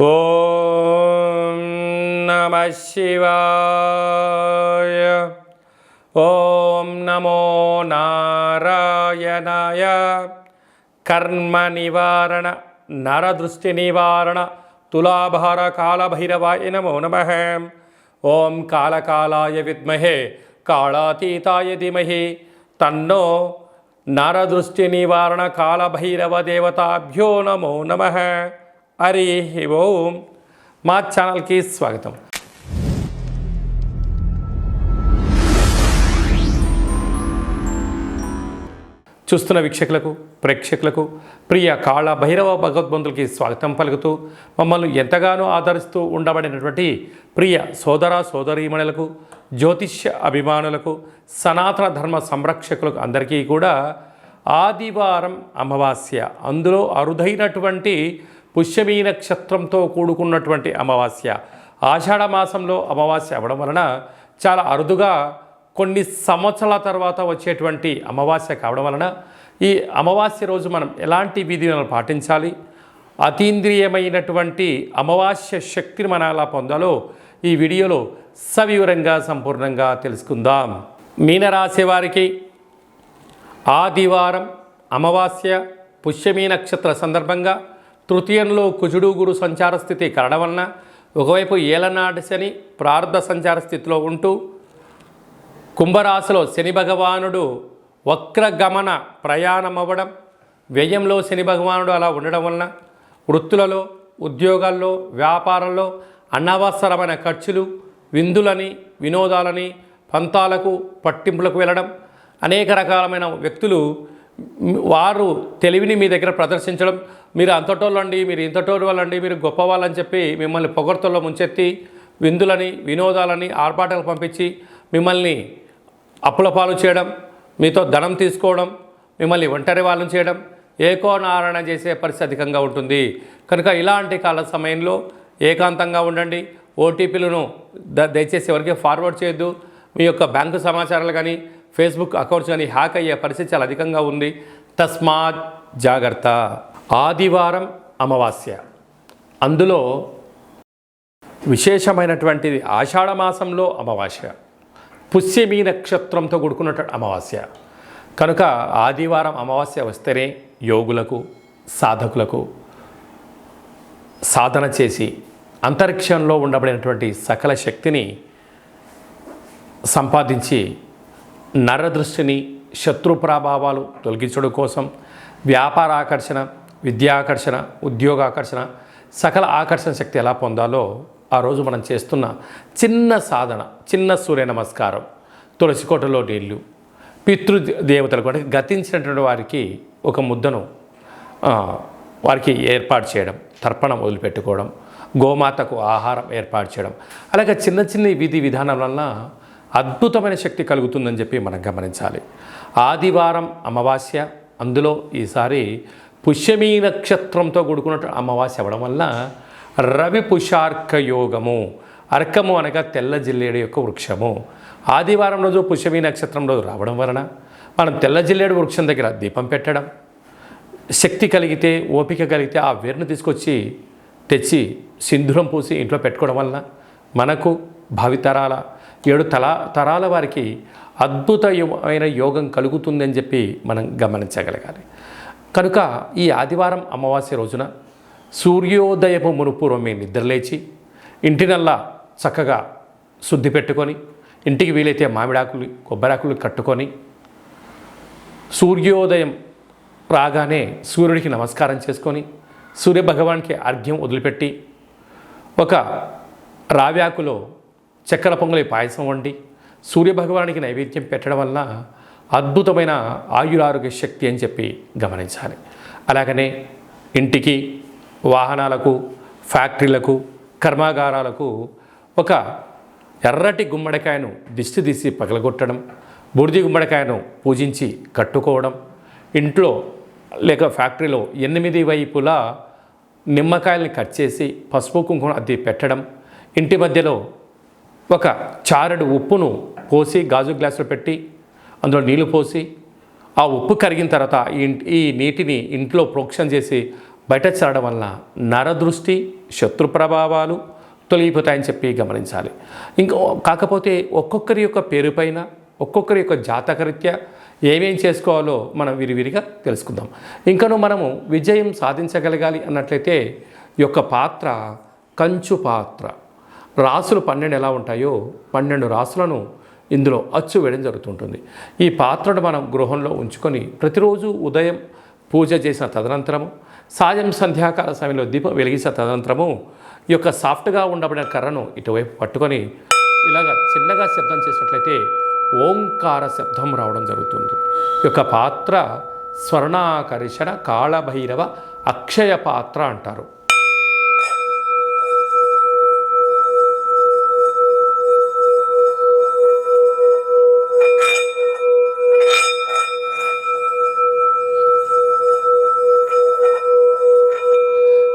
ఓం నమః శివాయ. ఓం నమో నారాయణాయ. కర్మ నివారణ నరదృష్టి నివారణ తులాభార కాళభైరవాయ నమో నమః. ఓం కాళకాలాయ విద్మహే కాళాతీతాయ ధీమహి తన్నో నరదృష్టి నివారణ కాళభైరవ దేవతాభ్యో నమో నమః. హరి ఓం. మా ఛానల్కి స్వాగతం. చూస్తున్న వీక్షకులకు ప్రేక్షకులకు ప్రియ కాళ భైరవ భగవద్బంధులకి స్వాగతం పలుకుతూ మమ్మల్ని ఎంతగానో ఆదరిస్తూ ఉండబడినటువంటి ప్రియ సోదర సోదరీమణులకు జ్యోతిష్య అభిమానులకు సనాతన ధర్మ సంరక్షకులకు అందరికీ కూడా ఆదివారం అమావాస్య, అందులో అరుదైనటువంటి పుష్యమీ నక్షత్రంతో కూడుకున్నటువంటి అమావాస్య, ఆషాఢ మాసంలో అమావాస్య అవ్వడం వలన చాలా అరుదుగా కొన్ని సంవత్సరాల తర్వాత వచ్చేటువంటి అమావాస్య కావడం వలన ఈ అమావాస్య రోజు మనం ఎలాంటి విధులను పాటించాలి, అతీంద్రియమైనటువంటి అమావాస్య శక్తిని మనం ఎలా పొందాలో ఈ వీడియోలో సవివరంగా సంపూర్ణంగా తెలుసుకుందాం. మీనరాశి వారికి ఆదివారం అమావాస్య పుష్యమీ నక్షత్ర సందర్భంగా తృతీయంలో కుజుడు గురు సంచార స్థితి కలడం వలన ఒకవైపు ఏలనాటి శని ప్రార్థ సంచార స్థితిలో ఉంటూ కుంభరాశిలో శని భగవానుడు వక్రగమన ప్రయాణం అవ్వడం, వ్యయంలో శని భగవానుడు అలా ఉండడం వలన వృత్తులలో, ఉద్యోగాల్లో, వ్యాపారంలో అనవసరమైన ఖర్చులు, విందులని, వినోదాలని, పంతాలకు, పట్టింపులకు వెళ్ళడం, అనేక రకాలమైన వ్యక్తులు వారు తెలివిని మీ దగ్గర ప్రదర్శించడం, మీరు అంతటోళ్ళండి, మీరు ఇంతటోళ్ళు వాళ్ళండి, మీరు గొప్పవాళ్ళని చెప్పి మిమ్మల్ని పొగడ్తల్లో ముంచెత్తి విందులని, వినోదాలని, ఆర్భాటాలు పంపించి మిమ్మల్ని అప్పుల పాలు చేయడం, మీతో ధనం తీసుకోవడం, మిమ్మల్ని ఒంటరి వాళ్ళని చేయడం, ఏకోనారాయణ చేసే పరిస్థితి అధికంగా ఉంటుంది. కనుక ఇలాంటి కాల సమయంలో ఏకాంతంగా ఉండండి. ఓటీపీలను దయచేసి ఎవరికి ఫార్వర్డ్ చేయొద్దు. మీ యొక్క బ్యాంకు సమాచారాలు కానీ ఫేస్బుక్ అకౌంట్స్ కానీ హ్యాక్ అయ్యే పరిస్థితి చాలా అధికంగా ఉంది. తస్మాత్ జాగ్రత్త. ఆదివారం అమావాస్య, అందులో విశేషమైనటువంటిది ఆషాఢ మాసంలో అమావాస్య, పుష్యమీ నక్షత్రంతో కూడుకున్నటువంటి అమావాస్య. కనుక ఆదివారం అమావాస్య వస్తేనే యోగులకు, సాధకులకు సాధన చేసి అంతరిక్షంలో ఉండబడినటువంటి సకల శక్తిని సంపాదించి నరదృష్టిని, శత్రు ప్రభావాలు తొలగించడం కోసం వ్యాపార ఆకర్షణ, విద్యాకర్షణ, ఉద్యోగాకర్షణ, సకల ఆకర్షణ శక్తి ఎలా పొందాలో ఆ రోజు మనం చేస్తున్న చిన్న సాధన, చిన్న సూర్య నమస్కారం, తులసి కోటలో నీళ్ళు, పితృదేవతలకు అంటే గతించినటువంటి వారికి ఒక ముద్దను వారికి ఏర్పాటు చేయడం, తర్పణం వదిలిపెట్టుకోవడం, గోమాతకు ఆహారం ఏర్పాటు చేయడం, అలాగే చిన్న చిన్న విధి విధానం వలన అద్భుతమైన శక్తి కలుగుతుందని చెప్పి మనం గమనించాలి. ఆదివారం అమావాస్య, అందులో ఈసారి పుష్యమీ నక్షత్రంతో కూడుకున్న అమావాస్య అవ్వడం వల్ల రవి పుషార్క యోగము, అర్కము అనగా తెల్ల జిల్లేడు యొక్క వృక్షము ఆదివారం రోజు పుష్యమీ నక్షత్రం రోజు రావడం వలన మనం తెల్ల జిల్లేడు వృక్షం దగ్గర దీపం పెట్టడం, శక్తి కలిగితే, ఓపిక కలిగితే ఆ వేరును తీసుకొచ్చి తెచ్చి సింధూరం పూసి ఇంట్లో పెట్టుకోవడం వలన మనకు భావితరాల 7 తరాల వారికి అద్భుతమైన యోగం కలుగుతుందని చెప్పి మనం గమనించగలగాలి. కనుక ఈ ఆదివారం అమావాస్య రోజున సూర్యోదయపు మునుపూర్వం మీ నిద్రలేచి ఇంటినల్లా చక్కగా శుద్ధి పెట్టుకొని, ఇంటికి వీలైతే మామిడాకులు, కొబ్బరాకులు కట్టుకొని సూర్యోదయం రాగానే సూర్యుడికి నమస్కారం చేసుకొని సూర్యభగవానికి అర్ఘ్యం వదిలిపెట్టి ఒక రావ్యాకులో చక్కెర పొంగలి పాయసం వండి సూర్యభగవానికి నైవేద్యం పెట్టడం వల్ల అద్భుతమైన ఆయురారోగ్య శక్తి అని చెప్పి గమనించాలి. అలాగనే ఇంటికి, వాహనాలకు, ఫ్యాక్టరీలకు, కర్మాగారాలకు ఒక ఎర్రటి గుమ్మడికాయను దిష్టి తీసి పగలగొట్టడం, బూడిద గుమ్మడికాయను పూజించి కట్టుకోవడం, ఇంట్లో లేక ఫ్యాక్టరీలో 8 వైపులా నిమ్మకాయల్ని కట్ చేసి పసుపు కుంకుమ అద్ది పెట్టడం, ఇంటి మధ్యలో ఒక చారెడు ఉప్పును పోసి గాజు గ్లాసులో పెట్టి అందులో నీళ్లు పోసి ఆ ఉప్పు కరిగిన తర్వాత ఈ నీటిని ఇంట్లో ప్రోక్షణ చేసి బయట చల్లడం వలన నరదృష్టి శత్రు ప్రభావాలు తొలగిపోతాయని చెప్పి గమనించాలి. ఇంకా కాకపోతే ఒక్కొక్కరి యొక్క పేరు పైన ఒక్కొక్కరి యొక్క జాతకరీత్యా ఏమేం చేసుకోవాలో మనం విరివిరిగా తెలుసుకుందాం. ఇంకనూ మనము విజయం సాధించగలగాలి అన్నట్లయితే ఈ యొక్క పాత్ర కంచు పాత్ర. రాసులు 12 ఎలా ఉంటాయో 12 రాసులను ఇందులో అచ్చు వేయడం జరుగుతుంటుంది. ఈ పాత్రను మనం గృహంలో ఉంచుకొని ప్రతిరోజు ఉదయం పూజ చేసిన తదనంతరము, సాయం సంధ్యాకాల సమయంలో దీపం వెలిగించిన తదనంతరము ఈ యొక్క సాఫ్ట్గా ఉండబడిన కర్రను ఇటువైపు పట్టుకొని ఇలాగ చిన్నగా శబ్దం చేసినట్లయితే ఓంకార శబ్దం రావడం జరుగుతుంది. ఈ యొక్క పాత్ర స్వర్ణాకర్షణ కాళభైరవ అక్షయ పాత్ర అంటారు.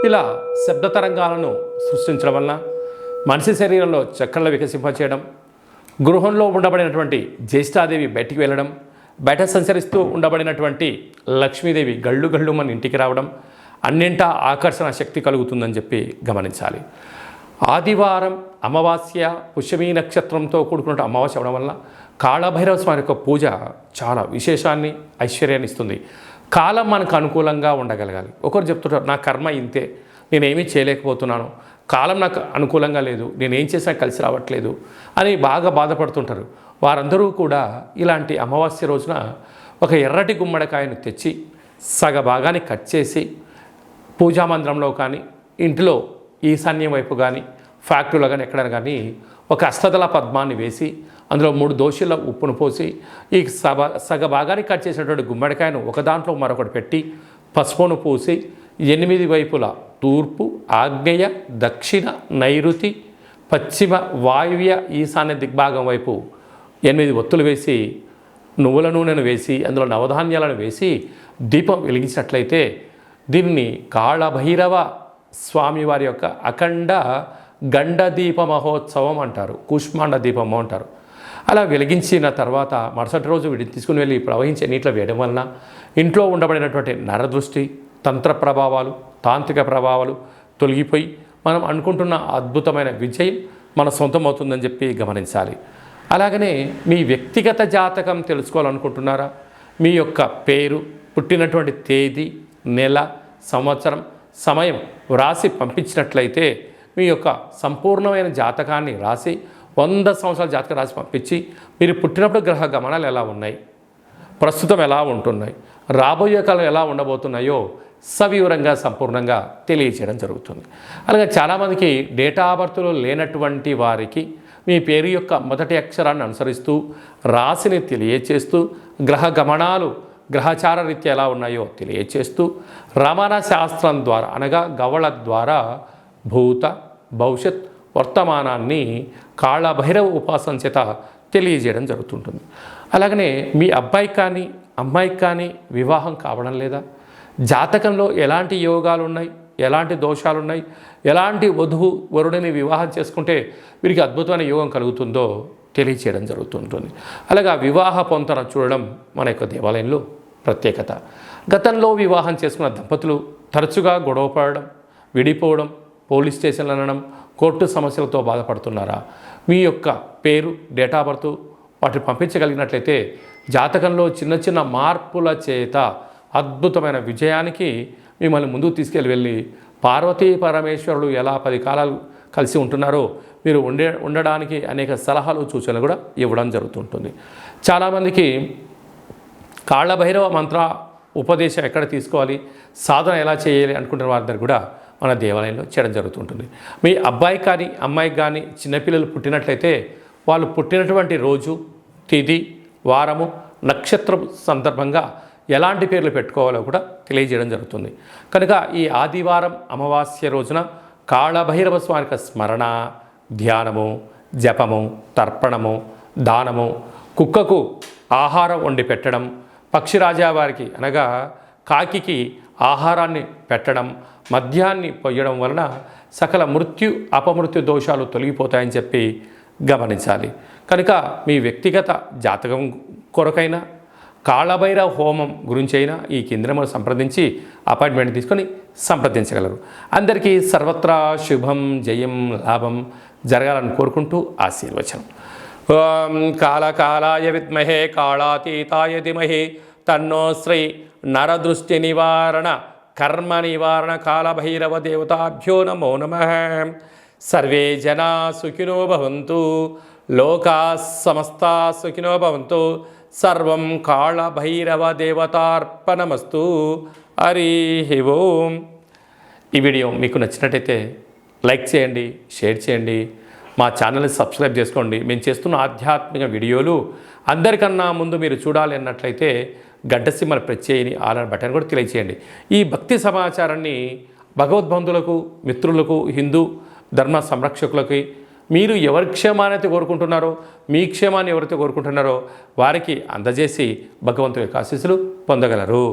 ఇలా శబ్ద తరంగాలను సృష్టించడం వలన మనిషి శరీరంలో చక్రాలు వికసింపచేయడం, గృహంలో ఉండబడినటువంటి జ్యేష్ఠాదేవి బయటికి వెళ్ళడం, బయట సంచరిస్తూ ఉండబడినటువంటి లక్ష్మీదేవి గళ్ళు గళ్ళు మన ఇంటికి రావడం, అన్నింటా ఆకర్షణ శక్తి కలుగుతుందని చెప్పి గమనించాలి. ఆదివారం అమావాస్య పుష్యమీ నక్షత్రంతో కూడుకున్న అమావాస్య అవడం వల్ల కాళభైరవ స్వామి యొక్క పూజ చాలా విశేషాన్ని ఐశ్వర్యాన్ని ఇస్తుంది. కాలం మనకు అనుకూలంగా ఉండగలగాలి. ఒకరు చెప్తుంటారు నా కర్మ ఇంతే, నేనేమీ చేయలేకపోతున్నాను, కాలం నాకు అనుకూలంగా లేదు, నేనేం చేసినా కలిసి రావట్లేదు అని బాగా బాధపడుతుంటారు. వారందరూ కూడా ఇలాంటి అమావాస్య రోజున ఒక ఎర్రటి గుమ్మడికాయను తెచ్చి సగ భాగాన్ని కట్ చేసి పూజామందిరంలో కానీ ఇంటిలో ఈశాన్యం వైపు కానీ ఫ్యాక్టరీలో కానీ ఎక్కడైనా కానీ ఒక అష్టదళ పద్మాన్ని వేసి అందులో 3 దోశల ఉప్పును పోసి ఈ సగ భాగాన్ని కట్ చేసినటువంటి గుమ్మడికాయను ఒక దాంట్లో మరొకటి పెట్టి పసుపును పూసి 8 వైపులా తూర్పు, ఆగ్నేయ, దక్షిణ, నైరుతి, పశ్చిమ, వాయువ్య, ఈశాన్య దిగ్భాగం వైపు 8 ఒత్తులు వేసి నువ్వుల నూనెను వేసి అందులో నవధాన్యాలను వేసి దీపం వెలిగించినట్లయితే దీన్ని కాళభైరవ స్వామివారి యొక్క అఖండ గండ దీప మహోత్సవం అంటారు, కూష్మాండ దీపము అంటారు. అలా వెలిగించిన తర్వాత మరుసటి రోజు వీటిని తీసుకుని వెళ్ళి ప్రవహించే నీటిలో వేయడం వలన ఇంట్లో ఉండబడినటువంటి నరదృష్టి, తంత్ర ప్రభావాలు, తాంత్రిక ప్రభావాలు తొలగిపోయి మనం అనుకుంటున్న అద్భుతమైన విజయం మన సొంతం అవుతుందని చెప్పి గమనించాలి. అలాగనే మీ వ్యక్తిగత జాతకం తెలుసుకోవాలనుకుంటున్నారా? మీ యొక్క పేరు, పుట్టినటువంటి తేదీ, నెల, సంవత్సరం, సమయం వ్రాసి పంపించినట్లయితే మీ యొక్క సంపూర్ణమైన జాతకాన్ని రాసి 100 సంవత్సరాల జాతకం రాసి పంపించి మీరు పుట్టినప్పుడు గ్రహ గమనాలు ఎలా ఉన్నాయి, ప్రస్తుతం ఎలా ఉంటున్నాయి, రాబోయే కాలం ఎలా ఉండబోతున్నాయో సవివరంగా సంపూర్ణంగా తెలియజేయడం జరుగుతుంది. అలాగే చాలామందికి డేటా ఆఫ్ బర్త్లో లేనటువంటి వారికి మీ పేరు యొక్క మొదటి అక్షరాన్ని అనుసరిస్తూ రాశిని తెలియచేస్తూ గ్రహ గమనాలు గ్రహచార రీత్యా ఎలా ఉన్నాయో తెలియచేస్తూ రమణ శాస్త్రం ద్వారా అనగా గవళ ద్వారా భూత భవిష్యత్ వర్తమానాన్ని కాళభైరవ ఉపాసన చేత తెలియజేయడం జరుగుతుంటుంది. అలాగనే మీ అబ్బాయికి కానీ అమ్మాయికి కానీ వివాహం కావడం లేదా, జాతకంలో ఎలాంటి యోగాలు ఉన్నాయి, ఎలాంటి దోషాలు ఉన్నాయి, ఎలాంటి వధువు వరుడిని వివాహం చేసుకుంటే వీరికి అద్భుతమైన యోగం కలుగుతుందో తెలియచేయడం జరుగుతుంటుంది. అలాగా వివాహ పొంతన చూడడం మన యొక్క దేవాలయంలో ప్రత్యేకత. గతంలో వివాహం చేసుకున్న దంపతులు తరచుగా గొడవ పడడం, విడిపోవడం, పోలీస్ స్టేషన్లు అనడం, కోర్టు సమస్యలతో బాధపడుతున్నారా? మీ యొక్క పేరు, డేట్ ఆఫ్ బర్త్ వాటిని పంపించగలిగినట్లయితే జాతకంలో చిన్న చిన్న మార్పుల చేత అద్భుతమైన విజయానికి మిమ్మల్ని ముందుకు తీసుకెళ్ళి పార్వతీ పరమేశ్వరులు ఎలా 10 కాలాలు కలిసి ఉంటున్నారో మీరు ఉండడానికి అనేక సలహాలు సూచనలు కూడా ఇవ్వడం జరుగుతుంటుంది. చాలామందికి కాళభైరవ మంత్ర ఉపదేశం ఎక్కడ తీసుకోవాలి, సాధన ఎలా చేయాలి అనుకుంటున్న వారి దగ్గర కూడా మన దేవాలయంలో చేయడం జరుగుతుంటుంది. మీ అబ్బాయి కానీ అమ్మాయికి కానీ చిన్నపిల్లలు పుట్టినట్లయితే వాళ్ళు పుట్టినటువంటి రోజు, తిథి, వారము, నక్షత్రం సందర్భంగా ఎలాంటి పేర్లు పెట్టుకోవాలో కూడా తెలియజేయడం జరుగుతుంది. కనుక ఈ ఆదివారం అమావాస్య రోజున కాళభైరవ స్వామి స్మరణ, ధ్యానము, జపము, తర్పణము, దానము, కుక్కకు ఆహారం వండి పెట్టడం, పక్షిరాజా వారికి అనగా కాకికి ఆహారాన్ని పెట్టడం, మద్యాన్ని పొయ్యడం వలన సకల మృత్యు అపమృత్యు దోషాలు తొలగిపోతాయని చెప్పి గమనించాలి. కనుక మీ వ్యక్తిగత జాతకం కొరకైనా కాళభైరవ హోమం గురించి అయినా ఈ కేంద్రములు సంప్రదించి అపాయింట్మెంట్ తీసుకొని సంప్రదించగలరు. అందరికీ సర్వత్రా శుభం జయం లాభం జరగాలని కోరుకుంటూ ఆశీర్వచనం. ఓం కాళకాలాయ విద్మహే కాళాతీతాయ ధీమహి తన్నో శ్రీ నరదృష్టి నివారణ కర్మ నివారణ కాళభైరవ దేవతాభ్యో నమో నమః. సర్వే జనా సుఖినో భవంతు, లోకా సమస్తా సుఖినో భవంతు. సర్వం కాళభైరవ దేవతార్పణమస్తు. హరి ఓం. ఈ వీడియో మీకు నచ్చినట్టయితే లైక్ చేయండి, షేర్ చేయండి, మా ఛానల్ని సబ్స్క్రైబ్ చేసుకోండి. మేము చేస్తున్న ఆధ్యాత్మిక వీడియోలు అందరికన్నా ముందు మీరు చూడాలి అన్నట్లయితే గంట సింబల్ ప్రెస్ చేయని ఆల్ బటన్ కూడా తెలియచేయండి. ఈ భక్తి సమాచారాన్ని భగవద్బంధులకు, మిత్రులకు, హిందూ ధర్మ సంరక్షకులకి మీరు ఎవరి క్షేమాన్ని కోరుకుంటున్నారో, మీ క్షేమాన్ని ఎవరైతే కోరుకుంటున్నారో వారికి అందజేసి భగవంతుడి యొక్క ఆశీస్సులు పొందగలరు.